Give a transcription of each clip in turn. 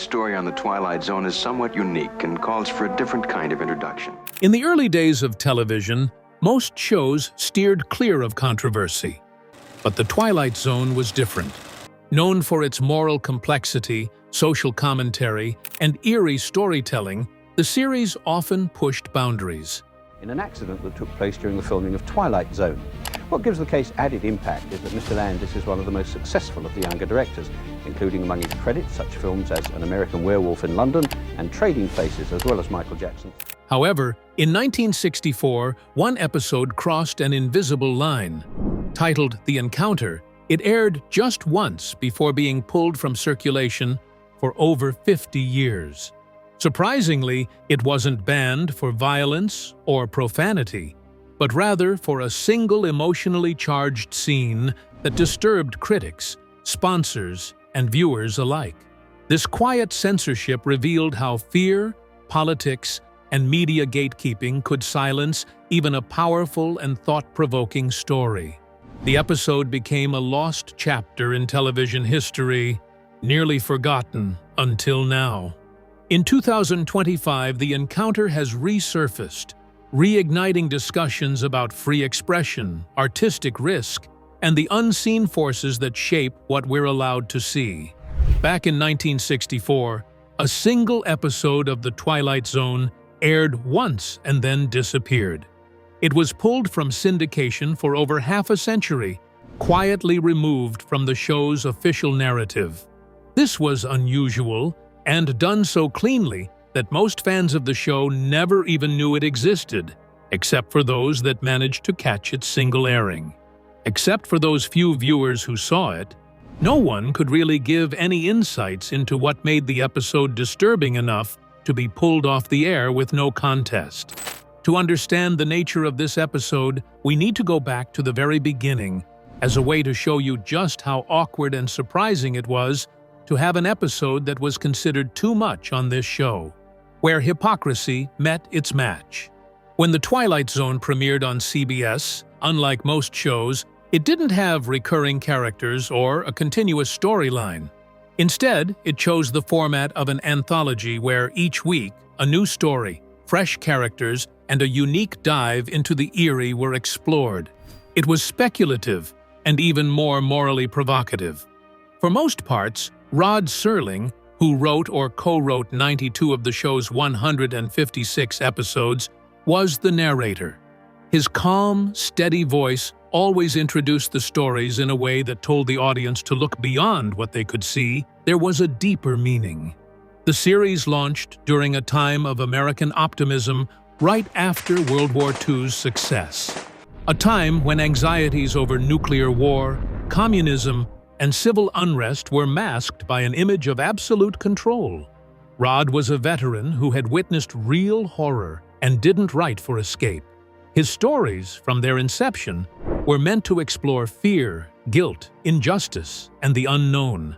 story on the Twilight Zone is somewhat unique and calls for a different kind of introduction. In the early days of television, most shows steered clear of controversy. But the Twilight Zone was different. Known for its moral complexity, social commentary, and eerie storytelling, the series often pushed boundaries. In an accident that took place during the filming of Twilight Zone. What gives the case added impact is that Mr. Landis is one of the most successful of the younger directors, including among his credits such films as An American Werewolf in London and Trading Places, as well as Michael Jackson. However, in 1964, one episode crossed an invisible line. Titled The Encounter, it aired just once before being pulled from circulation for over 50 years. Surprisingly, it wasn't banned for violence or profanity, but rather for a single emotionally charged scene that disturbed critics, sponsors, and viewers alike. This quiet censorship revealed how fear, politics, and media gatekeeping could silence even a powerful and thought-provoking story. The episode became a lost chapter in television history, nearly forgotten until now. In 2025, The Encounter has resurfaced, reigniting discussions about free expression, artistic risk, and the unseen forces that shape what we're allowed to see. Back in 1964, a single episode of The Twilight Zone aired once and then disappeared. It was pulled from syndication for over half a century, quietly removed from the show's official narrative. This was unusual, and done so cleanly that most fans of the show never even knew it existed, except for those that managed to catch its single airing. Except for those few viewers who saw it, no one could really give any insights into what made the episode disturbing enough to be pulled off the air with no contest. To understand the nature of this episode, we need to go back to the very beginning, as a way to show you just how awkward and surprising it was to have an episode that was considered too much on this show, where hypocrisy met its match. When The Twilight Zone premiered on CBS, unlike most shows, it didn't have recurring characters or a continuous storyline. Instead, it chose the format of an anthology where each week, a new story, fresh characters, and a unique dive into the eerie were explored. It was speculative and even more morally provocative. For most parts, Rod Serling, who wrote or co-wrote 92 of the show's 156 episodes, was the narrator. His calm, steady voice always introduced the stories in a way that told the audience to look beyond what they could see. There was a deeper meaning. The series launched during a time of American optimism right after World War II's success. A time when anxieties over nuclear war, communism, and civil unrest were masked by an image of absolute control. Rod was a veteran who had witnessed real horror and didn't write for escape. His stories, from their inception, were meant to explore fear, guilt, injustice, and the unknown.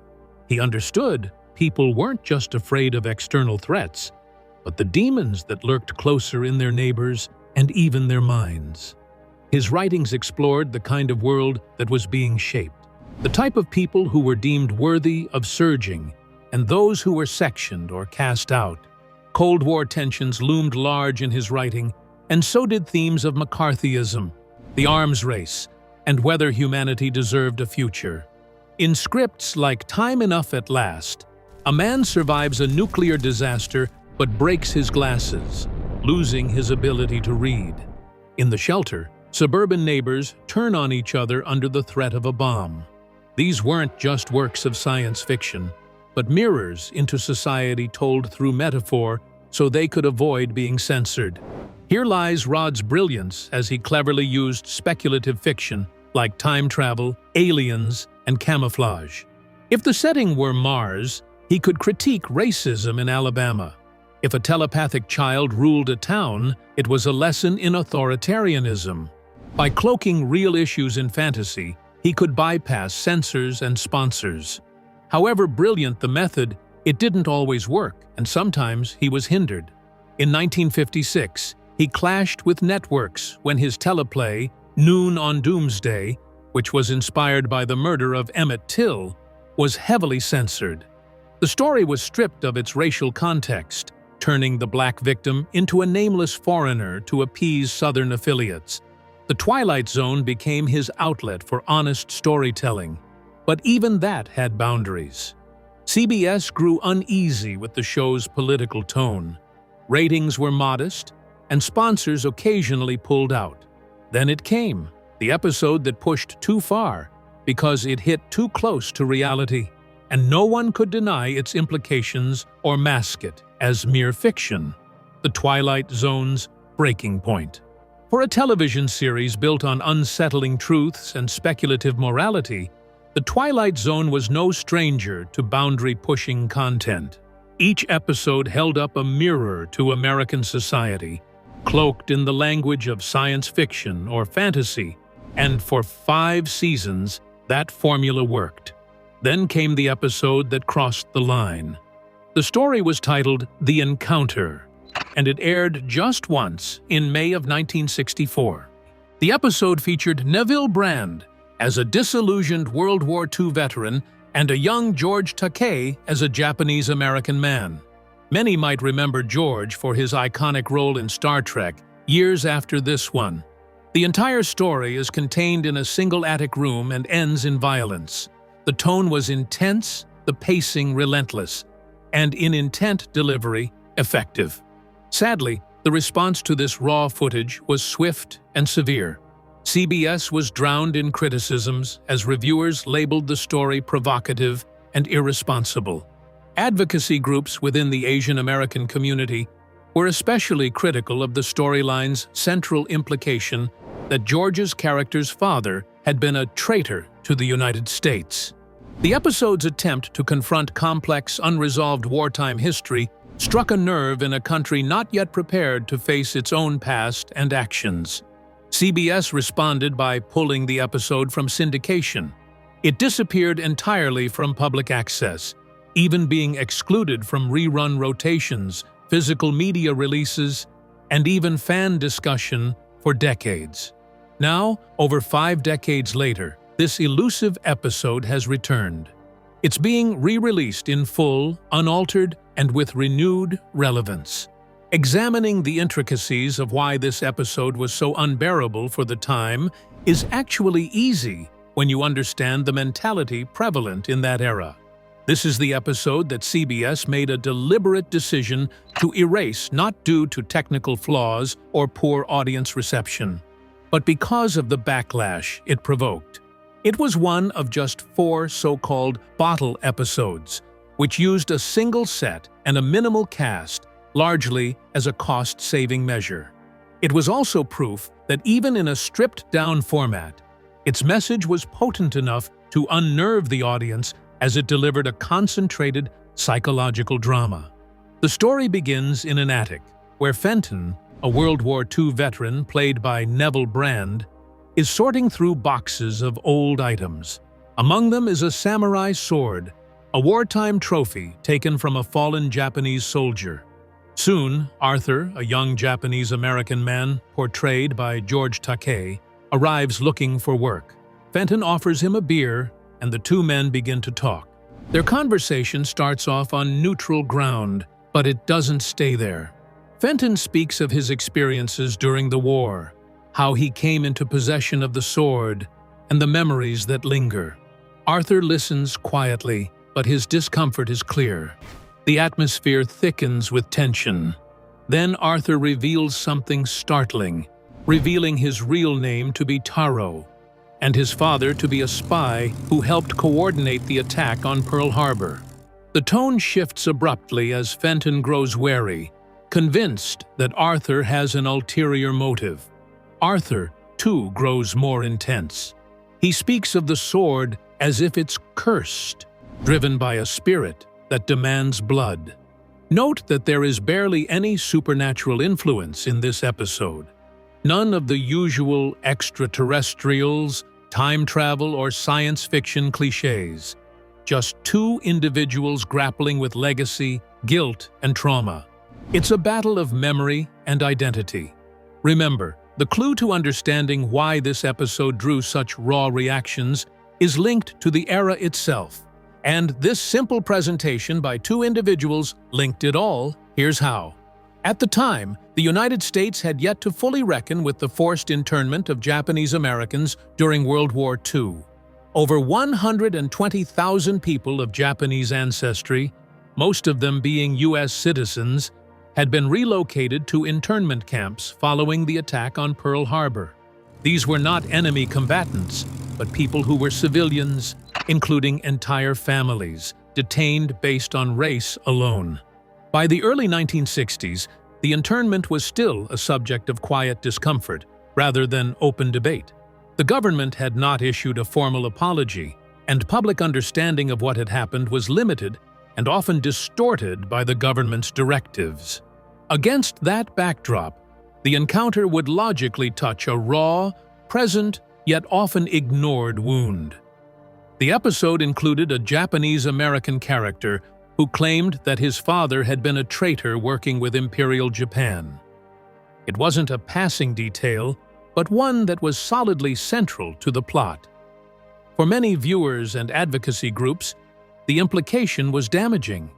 He understood people weren't just afraid of external threats, but the demons that lurked closer in their neighbors and even their minds. His writings explored the kind of world that was being shaped, the type of people who were deemed worthy of surging, and those who were sectioned or cast out. Cold War tensions loomed large in his writing, and so did themes of McCarthyism, the arms race, and whether humanity deserved a future. In scripts like Time Enough at Last, a man survives a nuclear disaster but breaks his glasses, losing his ability to read. In The Shelter, suburban neighbors turn on each other under the threat of a bomb. These weren't just works of science fiction, but mirrors into society told through metaphor so they could avoid being censored. Here lies Rod's brilliance as he cleverly used speculative fiction like time travel, aliens, and camouflage. If the setting were Mars, he could critique racism in Alabama. If a telepathic child ruled a town, it was a lesson in authoritarianism. By cloaking real issues in fantasy, he could bypass censors and sponsors. However brilliant the method, it didn't always work, and sometimes he was hindered. In 1956, he clashed with networks when his teleplay, Noon on Doomsday, which was inspired by the murder of Emmett Till, was heavily censored. The story was stripped of its racial context, turning the black victim into a nameless foreigner to appease Southern affiliates. The Twilight Zone became his outlet for honest storytelling, but even that had boundaries. CBS grew uneasy with the show's political tone. Ratings were modest, and sponsors occasionally pulled out. Then it came, the episode that pushed too far, because it hit too close to reality, and no one could deny its implications or mask it as mere fiction. The Twilight Zone's breaking point. For a television series built on unsettling truths and speculative morality, The Twilight Zone was no stranger to boundary-pushing content. Each episode held up a mirror to American society, cloaked in the language of science fiction or fantasy, and for 5 seasons, that formula worked. Then came the episode that crossed the line. The story was titled The Encounter, and it aired just once in May of 1964. The episode featured Neville Brand as a disillusioned World War II veteran and a young George Takei as a Japanese-American man. Many might remember George for his iconic role in Star Trek years after this one. The entire story is contained in a single attic room and ends in violence. The tone was intense, the pacing relentless, and in intent delivery, effective. Sadly, the response to this raw footage was swift and severe. CBS was drowned in criticisms as reviewers labeled the story provocative and irresponsible. Advocacy groups within the Asian American community were especially critical of the storyline's central implication that George's character's father had been a traitor to the United States. The episode's attempt to confront complex, unresolved wartime history struck a nerve in a country not yet prepared to face its own past and actions. CBS responded by pulling the episode from syndication. It disappeared entirely from public access, even being excluded from rerun rotations, physical media releases, and even fan discussion for decades. Now, over 5 decades later, this elusive episode has returned. It's being re-released in full, unaltered, and with renewed relevance. Examining the intricacies of why this episode was so unbearable for the time is actually easy when you understand the mentality prevalent in that era. This is the episode that CBS made a deliberate decision to erase, not due to technical flaws or poor audience reception, but because of the backlash it provoked. It was one of just 4 so-called bottle episodes, which used a single set and a minimal cast, largely as a cost-saving measure. It was also proof that even in a stripped-down format, its message was potent enough to unnerve the audience as it delivered a concentrated psychological drama. The story begins in an attic, where Fenton, a World War II veteran played by Neville Brand, is sorting through boxes of old items. Among them is a samurai sword, a wartime trophy taken from a fallen Japanese soldier. Soon, Arthur, a young Japanese-American man portrayed by George Takei, arrives looking for work. Fenton offers him a beer, and the 2 men begin to talk. Their conversation starts off on neutral ground, but it doesn't stay there. Fenton speaks of his experiences during the war, how he came into possession of the sword, and the memories that linger. Arthur listens quietly, but his discomfort is clear. The atmosphere thickens with tension. Then Arthur reveals something startling, revealing his real name to be Taro, and his father to be a spy who helped coordinate the attack on Pearl Harbor. The tone shifts abruptly as Fenton grows wary, convinced that Arthur has an ulterior motive. Arthur, too, grows more intense. He speaks of the sword as if it's cursed, driven by a spirit that demands blood. Note that there is barely any supernatural influence in this episode. None of the usual extraterrestrials, time travel, or science fiction cliches. Just 2 individuals grappling with legacy, guilt, and trauma. It's a battle of memory and identity. Remember, the clue to understanding why this episode drew such raw reactions is linked to the era itself. And this simple presentation by two individuals linked it all. Here's how. At the time, the United States had yet to fully reckon with the forced internment of Japanese Americans during World War II. Over 120,000 people of Japanese ancestry, most of them being U.S. citizens, had been relocated to internment camps following the attack on Pearl Harbor. These were not enemy combatants, but people who were civilians, including entire families, detained based on race alone. By the early 1960s, the internment was still a subject of quiet discomfort, rather than open debate. The government had not issued a formal apology, and public understanding of what had happened was limited and often distorted by the government's directives. Against that backdrop, the encounter would logically touch a raw, present, yet often ignored wound. The episode included a Japanese-American character who claimed that his father had been a traitor working with Imperial Japan. It wasn't a passing detail, but one that was solidly central to the plot. For many viewers and advocacy groups, the implication was damaging.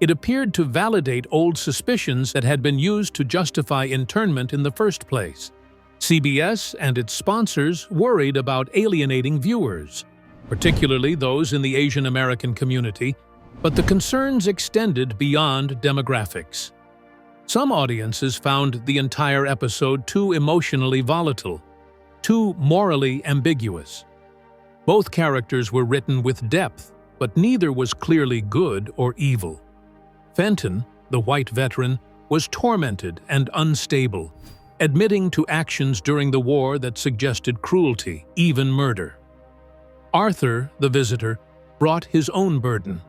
It appeared to validate old suspicions that had been used to justify internment in the first place. CBS and its sponsors worried about alienating viewers, particularly those in the Asian American community, but the concerns extended beyond demographics. Some audiences found the entire episode too emotionally volatile, too morally ambiguous. Both characters were written with depth, but neither was clearly good or evil. Fenton, the white veteran, was tormented and unstable, admitting to actions during the war that suggested cruelty, even murder. Arthur, the visitor, brought his own burden,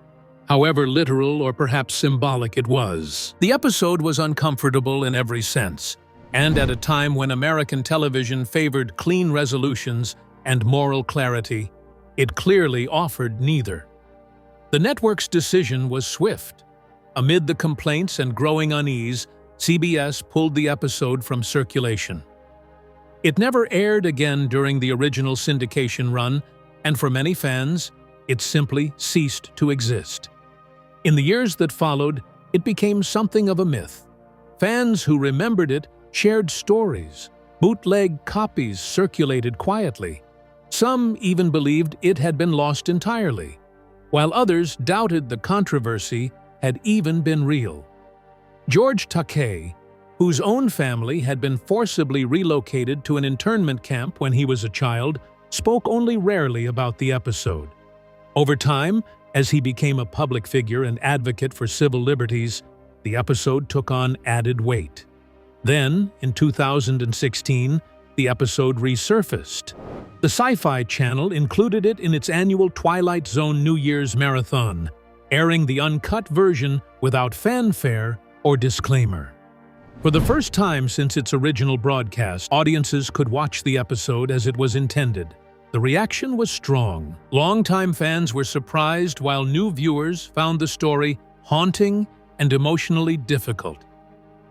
however literal or perhaps symbolic it was. The episode was uncomfortable in every sense, and at a time when American television favored clean resolutions and moral clarity, it clearly offered neither. The network's decision was swift. Amid the complaints and growing unease, CBS pulled the episode from circulation. It never aired again during the original syndication run, and for many fans, it simply ceased to exist. In the years that followed, it became something of a myth. Fans who remembered it shared stories. Bootleg copies circulated quietly. Some even believed it had been lost entirely, while others doubted the controversy had even been real. George Takei, whose own family had been forcibly relocated to an internment camp when he was a child, spoke only rarely about the episode. Over time, as he became a public figure and advocate for civil liberties, the episode took on added weight. Then, in 2016, the episode resurfaced. The Sci-Fi Channel included it in its annual Twilight Zone New Year's Marathon, airing the uncut version without fanfare or disclaimer. For the first time since its original broadcast, audiences could watch the episode as it was intended. The reaction was strong. Longtime fans were surprised, while new viewers found the story haunting and emotionally difficult.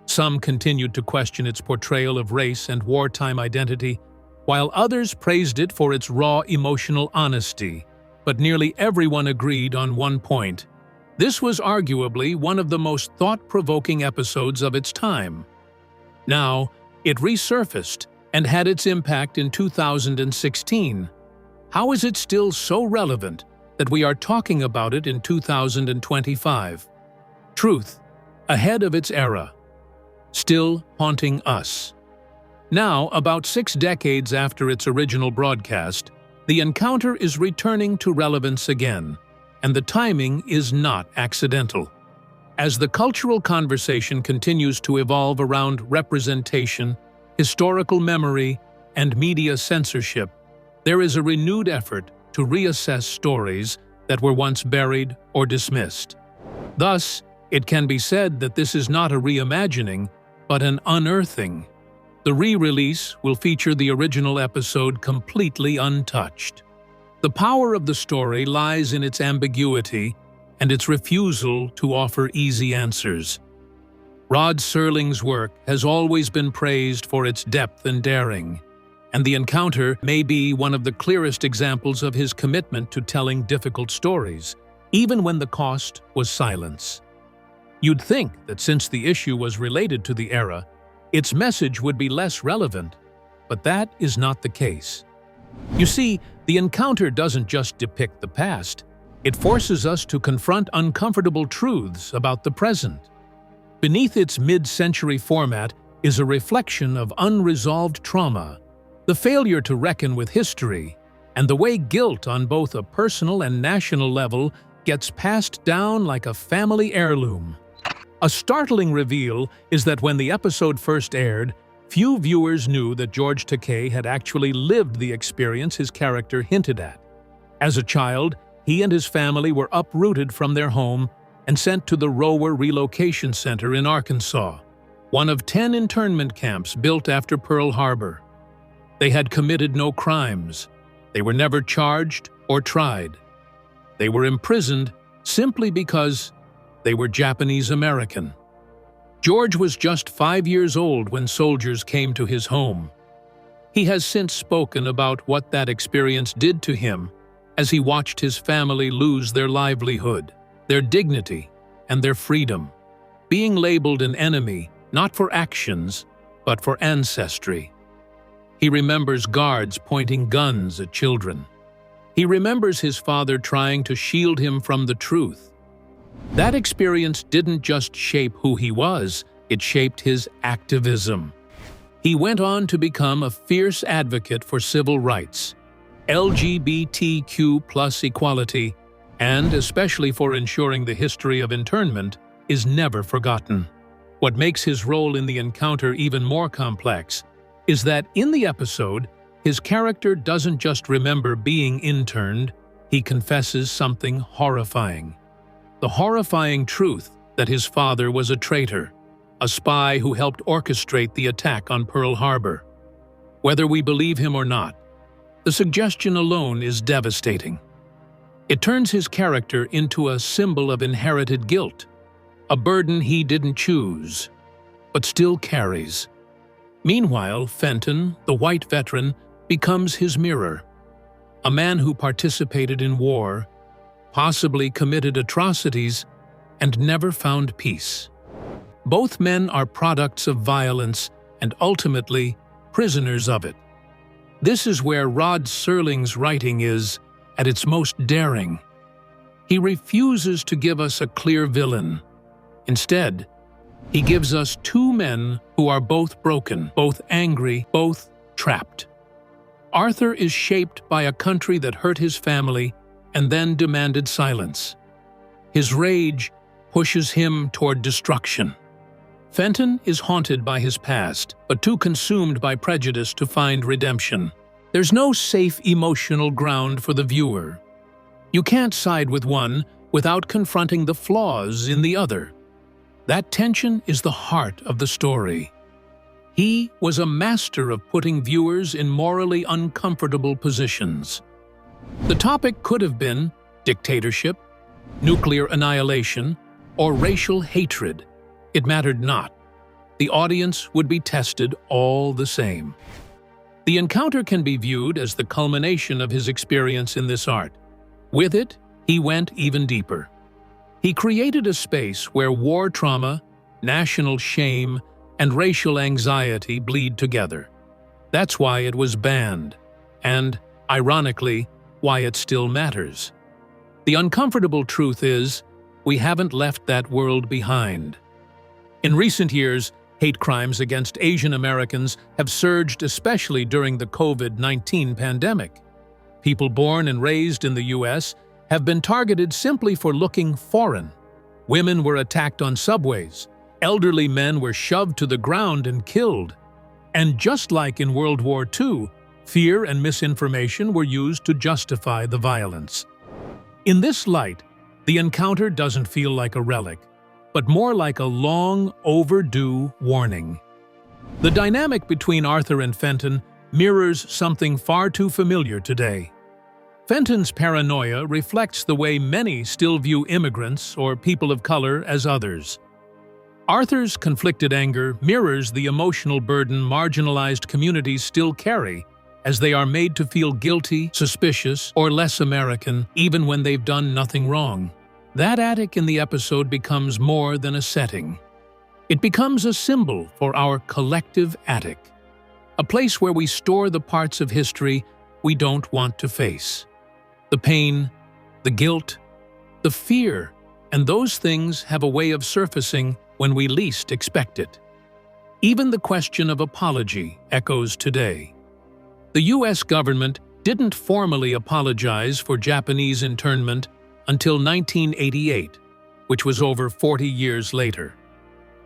Some continued to question its portrayal of race and wartime identity, while others praised it for its raw emotional honesty. But nearly everyone agreed on one point. This was arguably one of the most thought-provoking episodes of its time. Now, it resurfaced and had its impact in 2016. How is it still so relevant that we are talking about it in 2025? Truth, ahead of its era, still haunting us. Now, about 6 decades after its original broadcast, the encounter is returning to relevance again, and the timing is not accidental. As the cultural conversation continues to evolve around representation, historical memory, and media censorship, there is a renewed effort to reassess stories that were once buried or dismissed. Thus, it can be said that this is not a reimagining, but an unearthing. The re-release will feature the original episode completely untouched. The power of the story lies in its ambiguity and its refusal to offer easy answers. Rod Serling's work has always been praised for its depth and daring, and the encounter may be one of the clearest examples of his commitment to telling difficult stories, even when the cost was silence. You'd think that since the issue was related to the era, its message would be less relevant, but that is not the case. You see, The Encounter doesn't just depict the past, it forces us to confront uncomfortable truths about the present. Beneath its mid-century format is a reflection of unresolved trauma, the failure to reckon with history, and the way guilt on both a personal and national level gets passed down like a family heirloom. A startling reveal is that when the episode first aired, few viewers knew that George Takei had actually lived the experience his character hinted at. As a child, he and his family were uprooted from their home and sent to the Rower Relocation Center in Arkansas, one of 10 internment camps built after Pearl Harbor. They had committed no crimes. They were never charged or tried. They were imprisoned simply because they were Japanese American. George was just 5 years old when soldiers came to his home. He has since spoken about what that experience did to him as he watched his family lose their livelihood, their dignity, and their freedom, being labeled an enemy not for actions, but for ancestry. He remembers guards pointing guns at children. He remembers his father trying to shield him from the truth. That experience didn't just shape who he was, it shaped his activism. He went on to become a fierce advocate for civil rights, LGBTQ+ equality, and especially for ensuring the history of internment is never forgotten. What makes his role in The Encounter even more complex is that in the episode, his character doesn't just remember being interned, he confesses something horrifying. The horrifying truth that his father was a traitor, a spy who helped orchestrate the attack on Pearl Harbor. Whether we believe him or not, the suggestion alone is devastating. It turns his character into a symbol of inherited guilt, a burden he didn't choose, but still carries. Meanwhile, Fenton, the white veteran, becomes his mirror. A man who participated in war, possibly committed atrocities, and never found peace. Both men are products of violence and ultimately prisoners of it. This is where Rod Serling's writing is at its most daring. He refuses to give us a clear villain. Instead, he gives us two men who are both broken, both angry, both trapped. Arthur is shaped by a country that hurt his family and then demanded silence. His rage pushes him toward destruction. Fenton is haunted by his past, but too consumed by prejudice to find redemption. There's no safe emotional ground for the viewer. You can't side with one without confronting the flaws in the other. That tension is the heart of the story. He was a master of putting viewers in morally uncomfortable positions. The topic could have been dictatorship, nuclear annihilation, or racial hatred. It mattered not. The audience would be tested all the same. The Encounter can be viewed as the culmination of his experience in this art. With it, he went even deeper. He created a space where war trauma, national shame, and racial anxiety bleed together. That's why it was banned, and, ironically, why it still matters. The uncomfortable truth is, we haven't left that world behind. In recent years, hate crimes against Asian Americans have surged, especially during the COVID-19 pandemic. People born and raised in the U.S. have been targeted simply for looking foreign. Women were attacked on subways. Elderly men were shoved to the ground and killed. And just like in World War II, fear and misinformation were used to justify the violence. In this light, The Encounter doesn't feel like a relic, but more like a long overdue warning. The dynamic between Arthur and Fenton mirrors something far too familiar today. Fenton's paranoia reflects the way many still view immigrants or people of color as others. Arthur's conflicted anger mirrors the emotional burden marginalized communities still carry as they are made to feel guilty, suspicious, or less American even when they've done nothing wrong. That attic in the episode becomes more than a setting. It becomes a symbol for our collective attic, a place where we store the parts of history we don't want to face. The pain, the guilt, the fear, and those things have a way of surfacing when we least expect it. Even the question of apology echoes today. The U.S. government didn't formally apologize for Japanese internment until 1988, which was over 40 years later.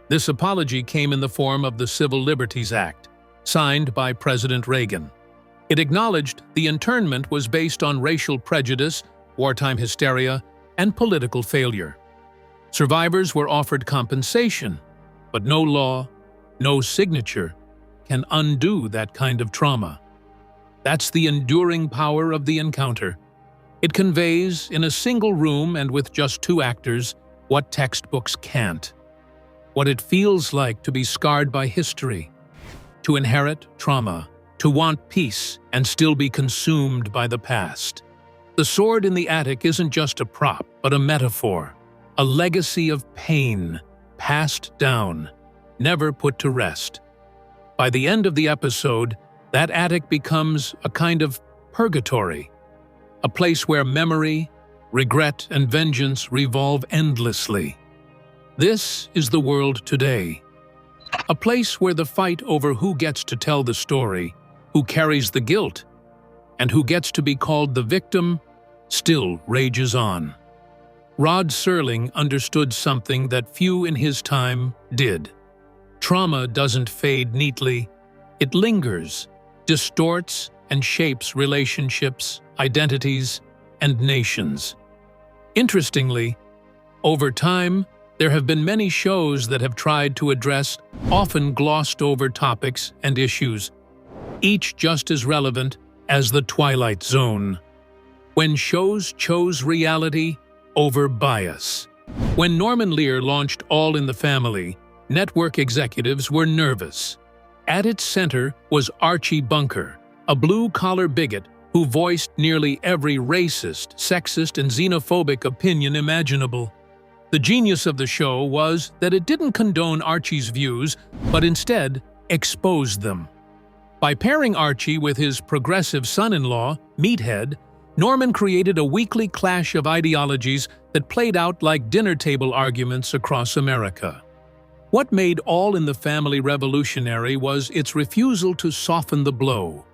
This apology came in the form of the Civil Liberties Act, signed by President Reagan. It acknowledged the internment was based on racial prejudice, wartime hysteria, and political failure. Survivors were offered compensation, but no law, no signature can undo that kind of trauma. That's the enduring power of the encounter. It conveys, in a single room and with just 2 actors, what textbooks can't. What it feels like to be scarred by history, to inherit trauma, to want peace and still be consumed by the past. The sword in the attic isn't just a prop, but a metaphor, a legacy of pain, passed down, never put to rest. By the end of the episode, that attic becomes a kind of purgatory, a place where memory, regret, and vengeance revolve endlessly. This is the world today. A place where the fight over who gets to tell the story, who carries the guilt, and who gets to be called the victim still rages on. Rod Serling understood something that few in his time did. Trauma doesn't fade neatly. It lingers, distorts, and shapes relationships, identities, and nations. Interestingly, over time, there have been many shows that have tried to address often glossed-over topics and issues, each just as relevant as The Twilight Zone. When shows chose reality over bias. When Norman Lear launched All in the Family, network executives were nervous. At its center was Archie Bunker, a blue-collar bigot who voiced nearly every racist, sexist, and xenophobic opinion imaginable. The genius of the show was that it didn't condone Archie's views, but instead exposed them. By pairing Archie with his progressive son-in-law, Meathead, Norman created a weekly clash of ideologies that played out like dinner-table arguments across America. What made All in the Family revolutionary was its refusal to soften the blow.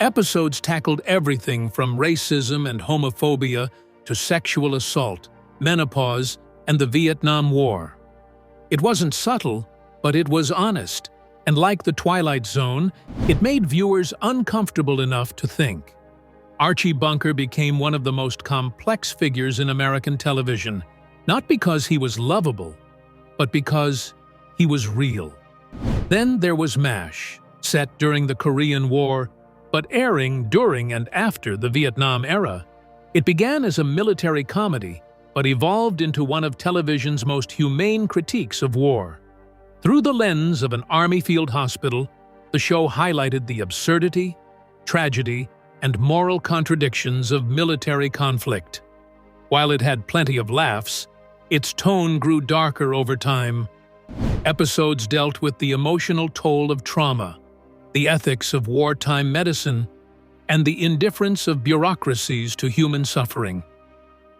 Episodes tackled everything from racism and homophobia to sexual assault, menopause, and the Vietnam War. It wasn't subtle, but it was honest, and like The Twilight Zone, it made viewers uncomfortable enough to think. Archie Bunker became one of the most complex figures in American television, not because he was lovable, but because he was real. Then there was MASH, set during the Korean War, but airing during and after the Vietnam era. It began as a military comedy, but evolved into one of television's most humane critiques of war. Through the lens of an Army field hospital, the show highlighted the absurdity, tragedy, and moral contradictions of military conflict. While it had plenty of laughs, its tone grew darker over time. Episodes dealt with the emotional toll of trauma, the ethics of wartime medicine, and the indifference of bureaucracies to human suffering.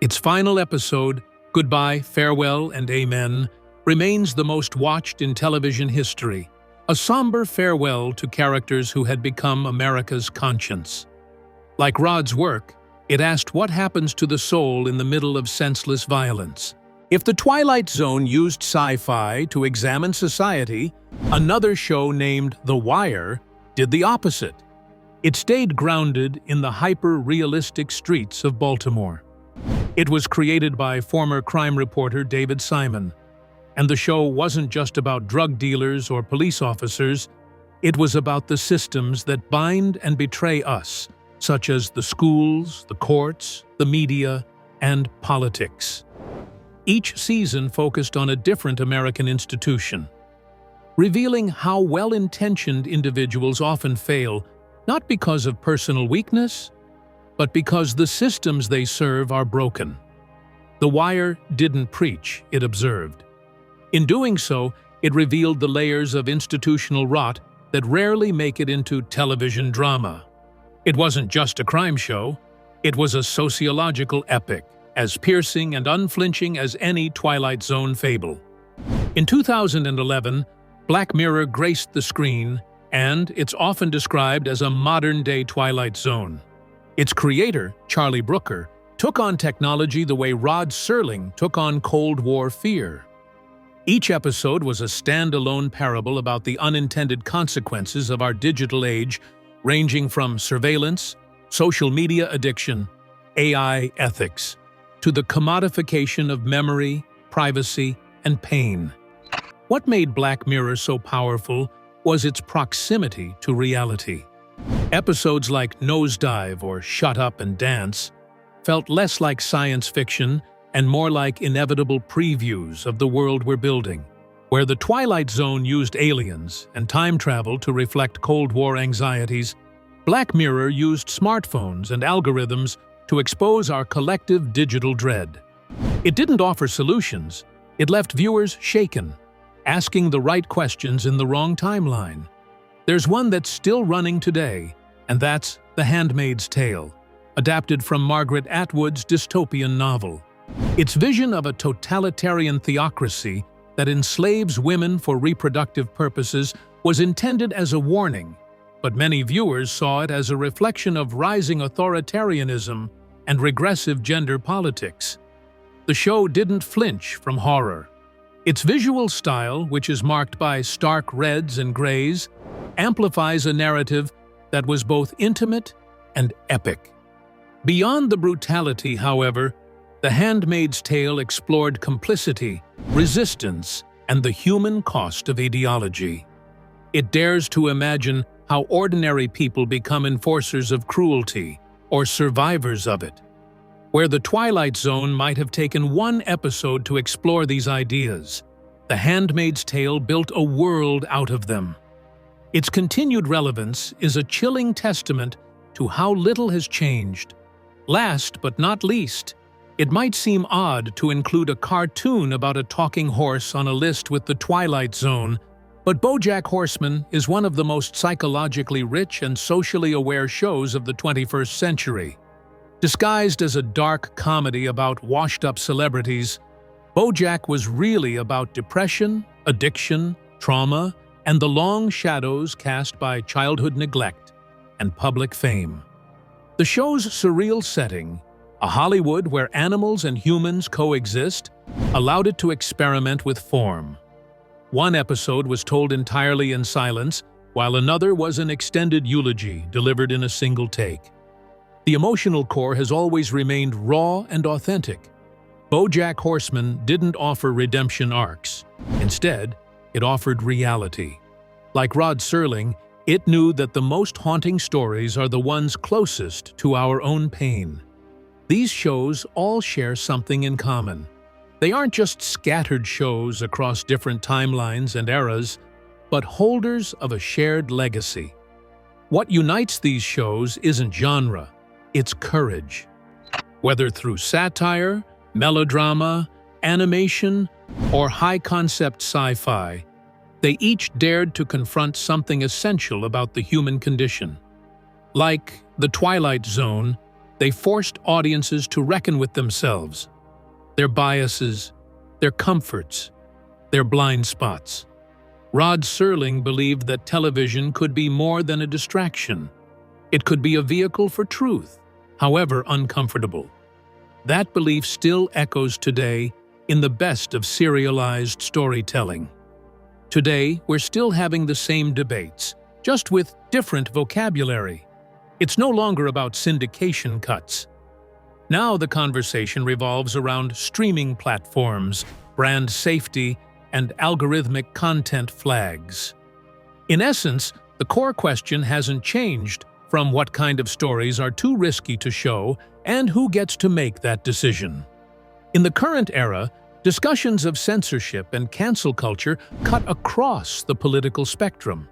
Its final episode, Goodbye, Farewell, and Amen, remains the most watched in television history, a somber farewell to characters who had become America's conscience. Like Rod's work, it asked what happens to the soul in the middle of senseless violence. If The Twilight Zone used sci-fi to examine society, another show named The Wire did the opposite. It stayed grounded in the hyper-realistic streets of Baltimore. It was created by former crime reporter David Simon, and the show wasn't just about drug dealers or police officers, it was about the systems that bind and betray us, such as the schools, the courts, the media, and politics. Each season focused on a different American institution, revealing how well-intentioned individuals often fail, not because of personal weakness, but because the systems they serve are broken. The Wire didn't preach, it observed. In doing so, it revealed the layers of institutional rot that rarely make it into television drama. It wasn't just a crime show, it was a sociological epic, as piercing and unflinching as any Twilight Zone fable. In 2011, Black Mirror graced the screen, and it's often described as a modern-day Twilight Zone. Its creator, Charlie Brooker, took on technology the way Rod Serling took on Cold War fear. Each episode was a standalone parable about the unintended consequences of our digital age, ranging from surveillance, social media addiction, AI ethics, to the commodification of memory, privacy, and pain. What made Black Mirror so powerful was its proximity to reality. Episodes like Nosedive or Shut Up and Dance felt less like science fiction and more like inevitable previews of the world we're building. Where the Twilight Zone used aliens and time travel to reflect Cold War anxieties, Black Mirror used smartphones and algorithms to expose our collective digital dread. It didn't offer solutions, it left viewers shaken, asking the right questions in the wrong timeline. There's one that's still running today, and that's The Handmaid's Tale, adapted from Margaret Atwood's dystopian novel. Its vision of a totalitarian theocracy that enslaves women for reproductive purposes was intended as a warning, but many viewers saw it as a reflection of rising authoritarianism and regressive gender politics. The show didn't flinch from horror. Its visual style, which is marked by stark reds and grays, amplifies a narrative that was both intimate and epic. Beyond the brutality, however, The Handmaid's Tale explored complicity, resistance, and the human cost of ideology. It dares to imagine how ordinary people become enforcers of cruelty or survivors of it. Where The Twilight Zone might have taken one episode to explore these ideas, The Handmaid's Tale built a world out of them. Its continued relevance is a chilling testament to how little has changed. Last but not least, it might seem odd to include a cartoon about a talking horse on a list with The Twilight Zone, but BoJack Horseman is one of the most psychologically rich and socially aware shows of the 21st century. Disguised as a dark comedy about washed-up celebrities, BoJack was really about depression, addiction, trauma, and the long shadows cast by childhood neglect and public fame. The show's surreal setting, a Hollywood where animals and humans coexist, allowed it to experiment with form. One episode was told entirely in silence, while another was an extended eulogy delivered in a single take. The emotional core has always remained raw and authentic. BoJack Horseman didn't offer redemption arcs. Instead, it offered reality. Like Rod Serling, it knew that the most haunting stories are the ones closest to our own pain. These shows all share something in common. They aren't just scattered shows across different timelines and eras, but holders of a shared legacy. What unites these shows isn't genre, it's courage. Whether through satire, melodrama, animation, or high-concept sci-fi, they each dared to confront something essential about the human condition. Like The Twilight Zone, they forced audiences to reckon with themselves, their biases, their comforts, their blind spots. Rod Serling believed that television could be more than a distraction. It could be a vehicle for truth, however uncomfortable. That belief still echoes today in the best of serialized storytelling. Today, we're still having the same debates, just with different vocabulary. It's no longer about syndication cuts. Now the conversation revolves around streaming platforms, brand safety, and algorithmic content flags. In essence, the core question hasn't changed from what kind of stories are too risky to show and who gets to make that decision. In the current era, discussions of censorship and cancel culture cut across the political spectrum.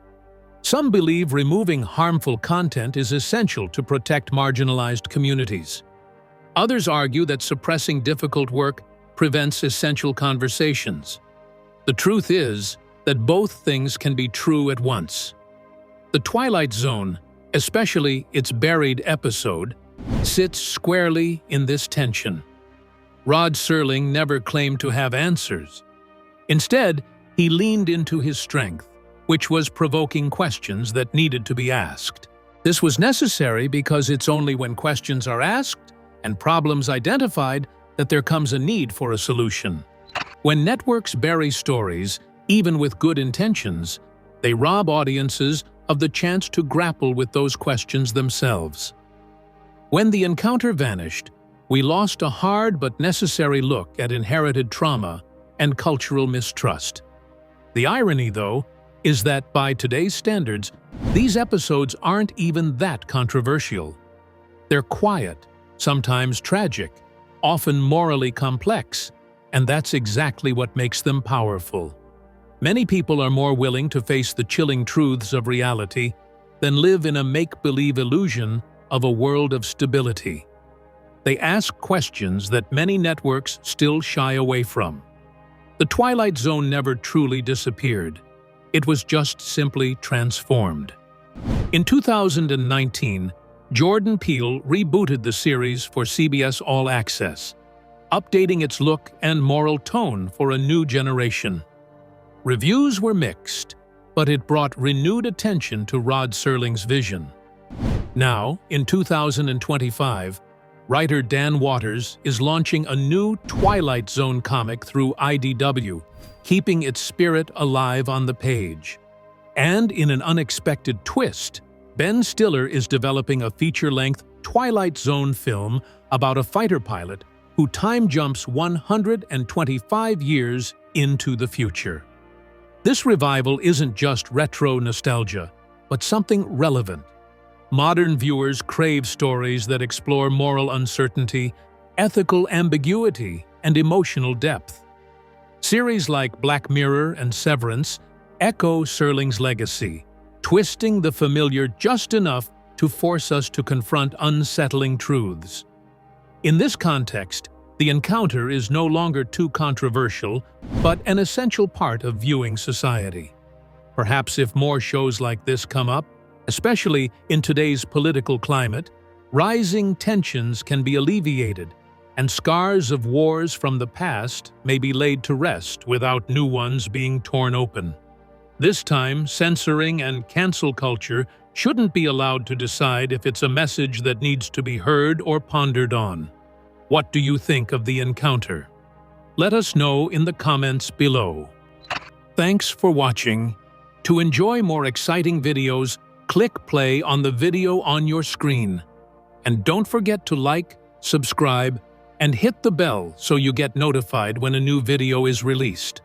Some believe removing harmful content is essential to protect marginalized communities. Others argue that suppressing difficult work prevents essential conversations. The truth is that both things can be true at once. The Twilight Zone, especially its buried episode, sits squarely in this tension. Rod Serling never claimed to have answers. Instead, he leaned into his strength, which was provoking questions that needed to be asked. This was necessary because it's only when questions are asked and problems identified that there comes a need for a solution. When networks bury stories, even with good intentions, they rob audiences of the chance to grapple with those questions themselves. When The Encounter vanished, we lost a hard but necessary look at inherited trauma and cultural mistrust. The irony, though, is that by today's standards, these episodes aren't even that controversial. They're quiet, sometimes tragic, often morally complex, and that's exactly what makes them powerful. Many people are more willing to face the chilling truths of reality than live in a make-believe illusion of a world of stability. They ask questions that many networks still shy away from. The Twilight Zone never truly disappeared. It was just simply transformed. In 2019, Jordan Peele rebooted the series for CBS All Access, updating its look and moral tone for a new generation. Reviews were mixed, but it brought renewed attention to Rod Serling's vision. Now, in 2025, writer Dan Waters is launching a new Twilight Zone comic through IDW, keeping its spirit alive on the page. And in an unexpected twist, Ben Stiller is developing a feature-length Twilight Zone film about a fighter pilot who time jumps 125 years into the future. This revival isn't just retro nostalgia, but something relevant. Modern viewers crave stories that explore moral uncertainty, ethical ambiguity, and emotional depth. Series like Black Mirror and Severance echo Serling's legacy, twisting the familiar just enough to force us to confront unsettling truths. In this context, The Encounter is no longer too controversial, but an essential part of viewing society. Perhaps if more shows like this come up, especially in today's political climate, rising tensions can be alleviated, and scars of wars from the past may be laid to rest without new ones being torn open. This time, censoring and cancel culture shouldn't be allowed to decide if it's a message that needs to be heard or pondered on. What do you think of The Encounter? Let us know in the comments below. Thanks for watching. To enjoy more exciting videos, click play on the video on your screen. And don't forget to like, subscribe, and hit the bell so you get notified when a new video is released.